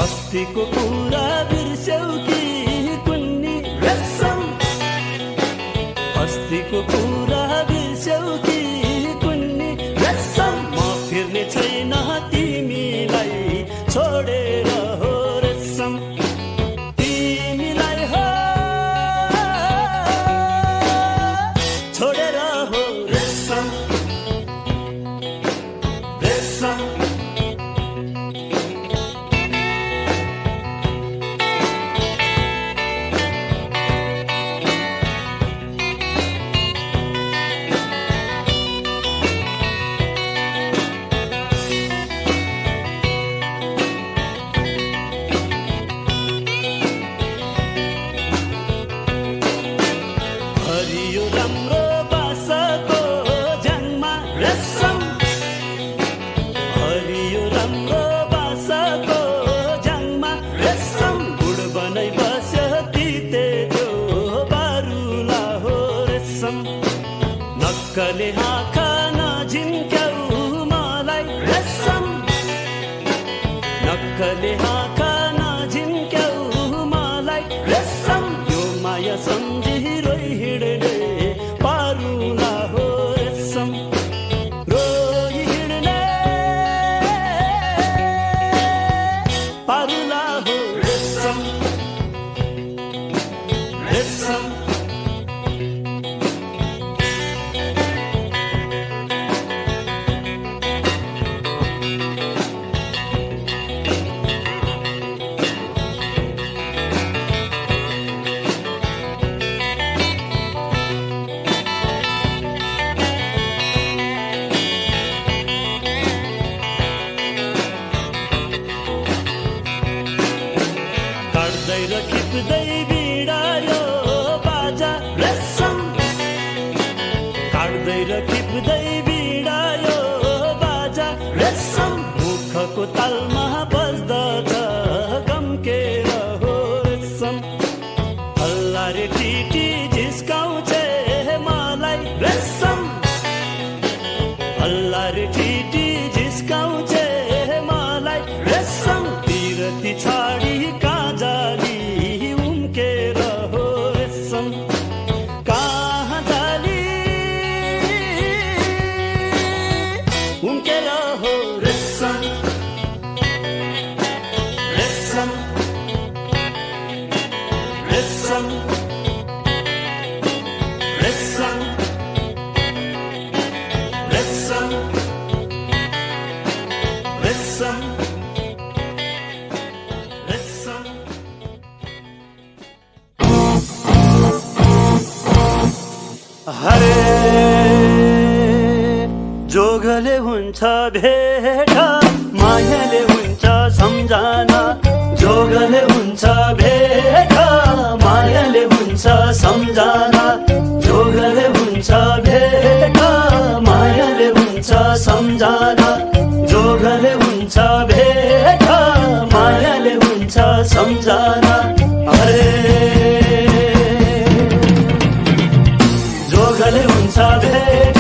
अस्तिको कुरा बिर्स्यौ कि कुन्नी रेशम, अस्तिको कुरा बिर्स्यौ कि कुन्नी रेशम। म फिर्ने छैन तिमीलाई छोडेर हो रेशम, तिमीलाई हो छोडेर हो रेशम, रेशम। हरियो राम्रो बासाको ज्याङमा रेशम, हरियो राम्रो बासाको ज्याङमा रेशम। बुढ बनाइ बस्यो तिते त्यो बारुला हो रेशम, नक्कले आँखा नझिम्क्याउ मलाई रेशम, नक्कले आँखा नझिम्क्याउ मलाई रेशम। यो माया सम्झी रोइ हिँड्ने पारुला हो रेशम, रोइ हिँड्ने पारुला हो रेशम, रेशम। काट्दै र खिच्दै बिडायो बाजा रेशम, काट्दै र खिच्दै बिडायो बाजा रेशम। मुखको तालमा बज्दछ गम्केर हो रेशम, हल्ला रे टिटी झिस्काउँछ मलाई रेशम, हल्ला रे टिटी झिस्काउँछ मलाई रेशम। पिरती छाडी जाली उम्केर हो रेशम, कहाँ जाली उम्केर हो रेशम, रेशम, रेशम, रेशम, रेशम, रेशम। हरे जोगले हुन्छ भेट, मायाले हुन्छ सम्झना, जोगले हुन्छ भेट, मायाले हुन्छ सम्झना, जोगले हुन्छ भेट, मायाले हुन्छ सम्झना, जोगले हुन्छ भेट, मायाले हुन्छ सम्झना। हरे जोगले हुन्छ भेट,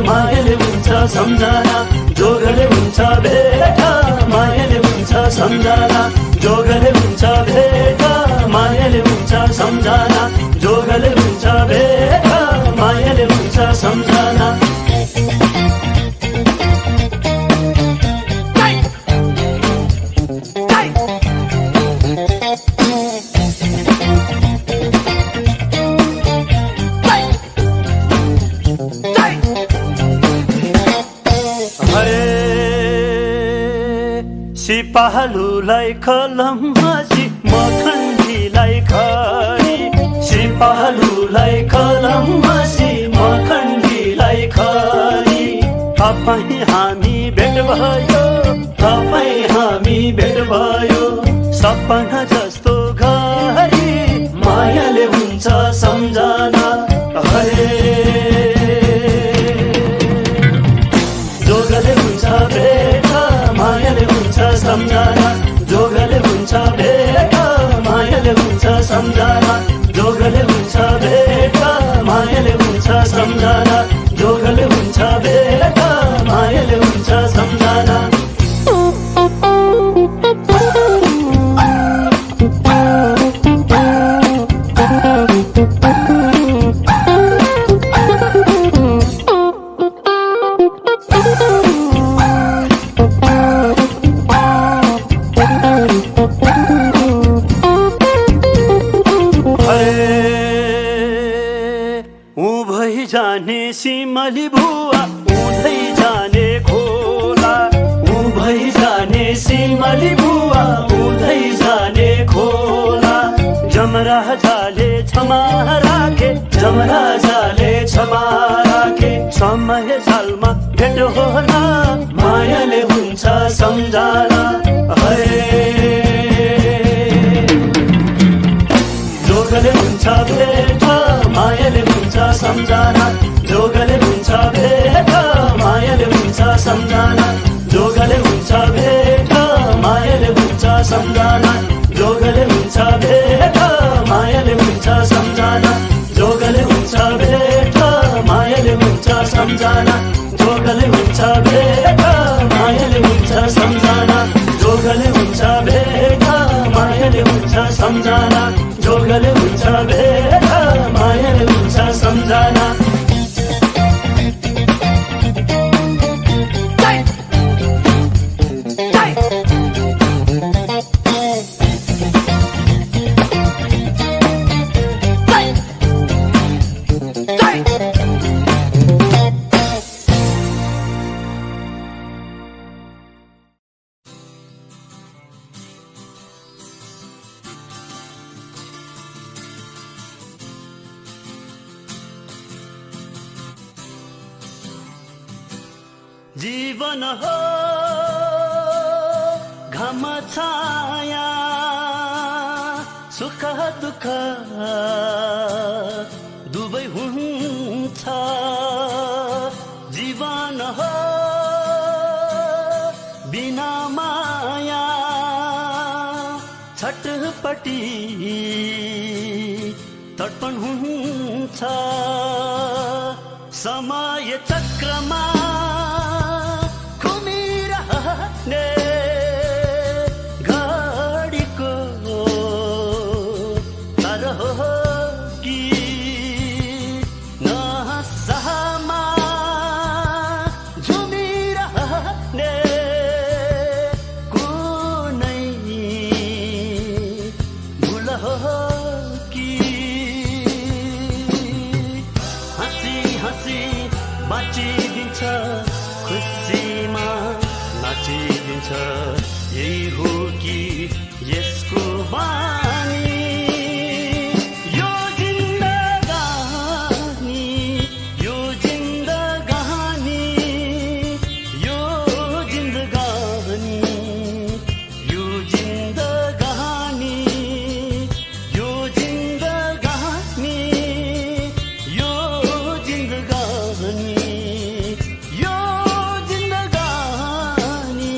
मायाले हुन्छ सम्झना, जोगले हुन्छ भेट, मायाले सम्झना जोगले हुन्छ भेट मायाले हुन्छ सम्झना जोगले हुन्छ भेट मायाले हुन्छ सम्झना सिपालुलाई कलममाझी मखण्डीलाई खरी सिपालुलाई कलममाझी मखण्डीलाई खरी तपाईँ हामी भेट भयो तपाईँ हामी भेट भयो सपना जस्तो घरी मायाले हुन्छ सम्झना हरे जोगले हुन्छ भेट मायाले हुन्छ सम्झना जोगले हुन्छ भेट मायाले हुन्छ सम्झना जोगले हुन्छ भेट मायाले हुन्छ सम्झना जोगले हुन्छ भेट मायाले हुन्छ सम्झना जाने सिमली भुवा उधै जाने खोला उभै जाने सिमली भुवा उधै जाने खोला जमराजाले क्षमा राखे जमराजाले क्षमा राखे समय जालमा भेट होला मायाले हुन्छ सम्झना हरे जोगले हुन्छ भेट मायाले हुन्छ सम्झना जोगले हुन्छ भेट मायाले हुन्छ सम्झना जोगले हुन्छ भेट मायाले हुन्छ सम्झना जोगले हुन्छ भेट मायाले हुन्छ सम्झना जोगले हुन्छ भेट मायाले हुन्छ सम्झना जोगले हुन्छ भेट मायाले हुन्छ सम्झना जोगले हुन्छ भेट मायाले हुन्छ सम्झना जोगले हुन्छ भेट मायाले हुन्छ सम्झना जीवन हो घाम छाया सुख दुःख दुवै हुन्छ जीवन हो बिना माया छटपटी तडपण हुन्छ समय चक्रमा घडीको तर हो कि नहसामा झुमिरहने कुनै भुल हो कि हाँसी हाँसी बाँचिदिन्छ खुसीमा नाचिदिन्छ यही हो कि यसको बानी यो जिन्दगानी यो जिन्दगानी यो जिन्दगानी यो जिन्दगानी यो जिन्दगानी यो जिन्दगानी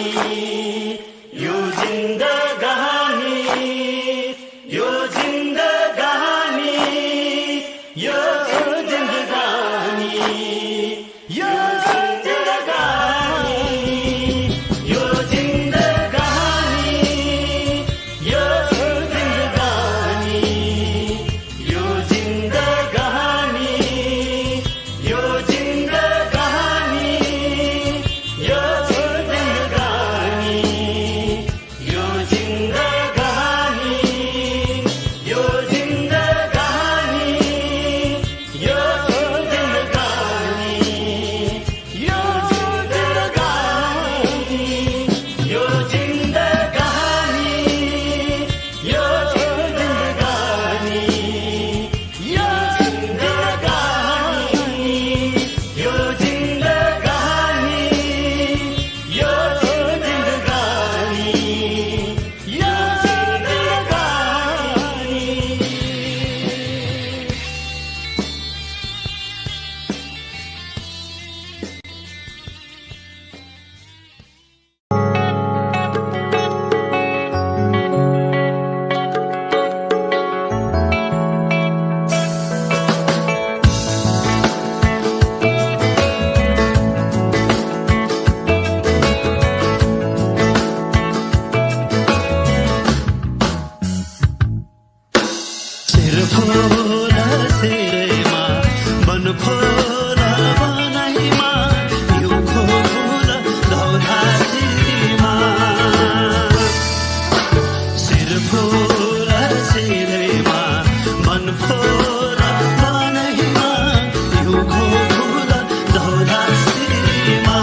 यो जिन्दगानी यो जिन्दगानी यो जिन्दगानी यो जिन्दगानी यो जिन्दगानी यो जिन्दगानी यो जिन्दगानी यो जिन्दगानी यो जिन्दगानी यो जिन्दगानी यो जिन्दगानी यो जिन्दगानी यो जिन्दगानी यो जिन्दगानी यो जिन्दगानी यो जिन्दगानी यो जिन्दगानी यो जिन्दगानी यो फोला सेरेमा बन फोला बनाइमा यो खोला दौरा सिमा सिर फोला सेरेमा बन फोला बनाइमा यो खोला दौरा सिमा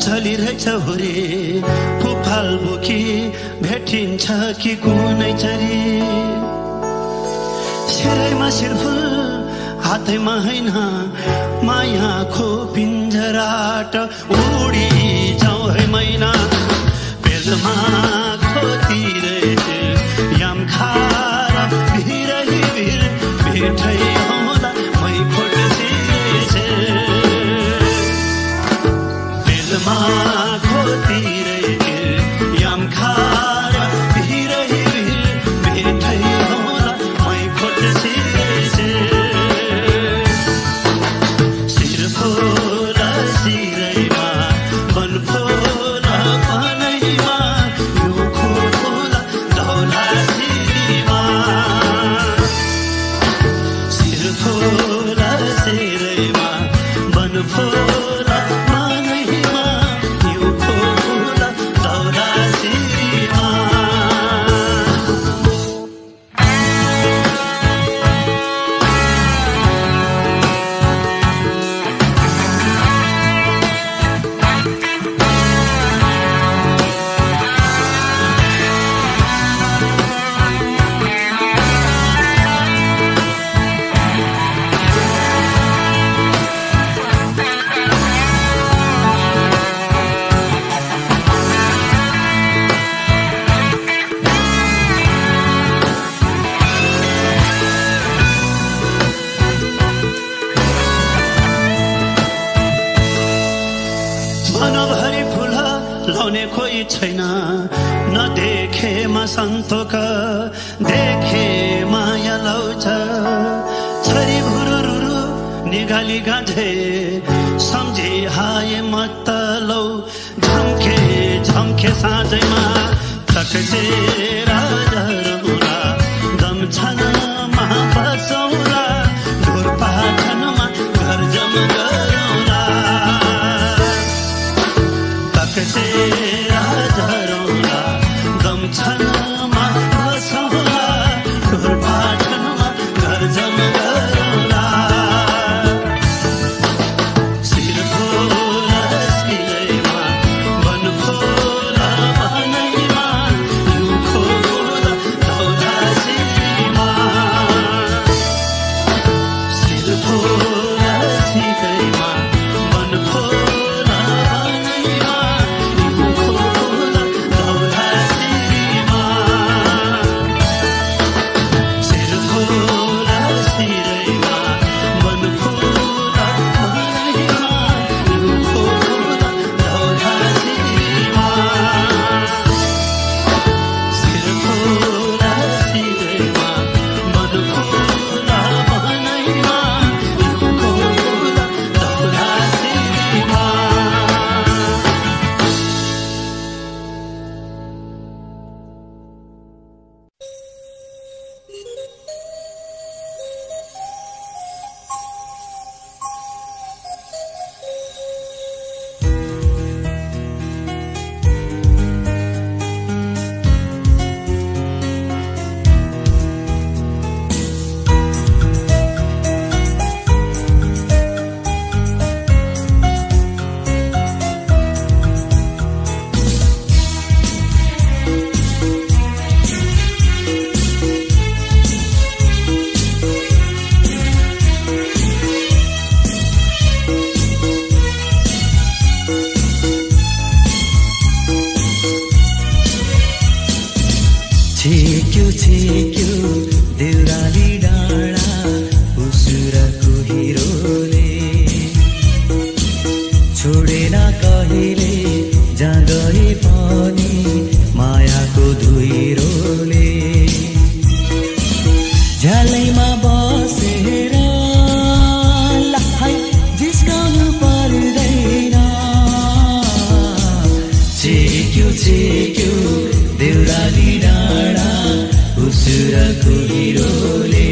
चलिरहेछ हुरे पुफाल बोकी भेटिन्छ कि कुनै चरी सिरैमा सिरफुल हातैमा होइन मायाको पिञ्जराट उडी जाउँ है मैना बेलमा खोतिर याम खारा भिरै भिर भेटै होला मै फुट्छ बेलमा खोतिर याम खारा भिरै भिर भेटै होला मै फुट्छ सिर फोला सिरैमा बन फोला बनैमा यो खोला दौला सिमा सिर फोला सिरैमा बन फोला बनैमा यो खोला दौला सिमा मनभरि फुल लाउने कोही छैन नदेखेमा सन्तोक देखे माया लाउँछ छरी भुरुरुरु निगाली गाँझे सम्झे हाए मत लौ झम्के झम्के साँझैमा थक्से राजरौला दम छनमा बसौला ढोर पाठनमा घर जम गरौला तक्से राजरौला दम छनमा बसौला ढोर पाठनमा घर जम गरौला सिर फोला सिरैमा बन फोला बनाइ छेक्यो देउराली डाँडा उसुरको हिरोले छोडेन कहिले जहाँ गए पनि मायाको धुइरोले झ्यालैमा बसेर लाई जिस्काउनु पर्दैन छेक्यो देउराली डाँडा उसुरको हिरोले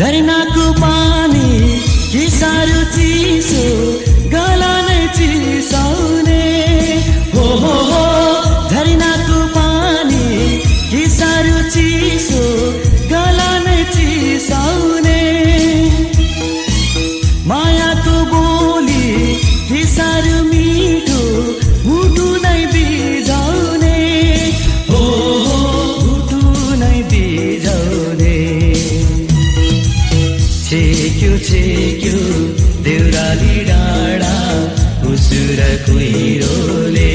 झरनाको पानी के साह्रो चिसो गला नै चिसाउने हो झरनाको पानी के साह्रो चिसो गला नै चिसाउने मायाको बोली के साह्रो मिठो मुटु नै बिजाउने हो मुटु नै बिजाउने छेक्यो देउराली डाँडा उसुरको हिरोले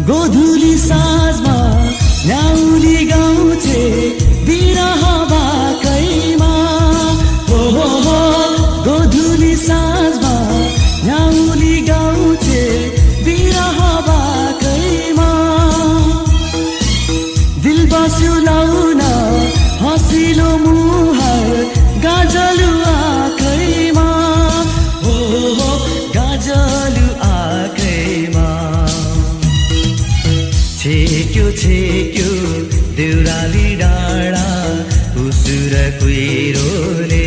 गोधुली साँझमा न्याउली गाउँछे बिरह बाकैमा हो गोधुली साँझमा न्याउली गाउँछे बिरह बाकैमा दिल बस्यो लाउन हँसिलो मुहार गाजलु आँखैमा हो गाजलु आँखैमा छेक्यो देउराली डाँडा उसुरको हिरोले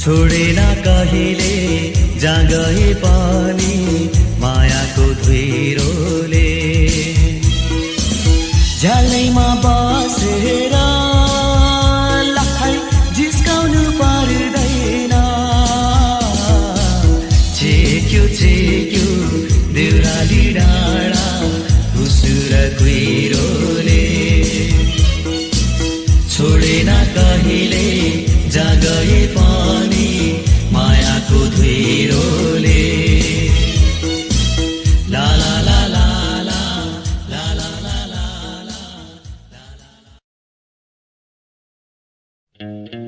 छोडेन कहिले जहाँ गए पनि मायाको धुइरोले झ्यालैमा बसेर लाई जिस्काउनु पर्दैन छेक्यो देउराली डाँडा उसुरको हिरोले छोडेन कहिले जहाँ गए पनि मायाको धुइरोले ला ला ला ला ला ला ला ला ला ला ला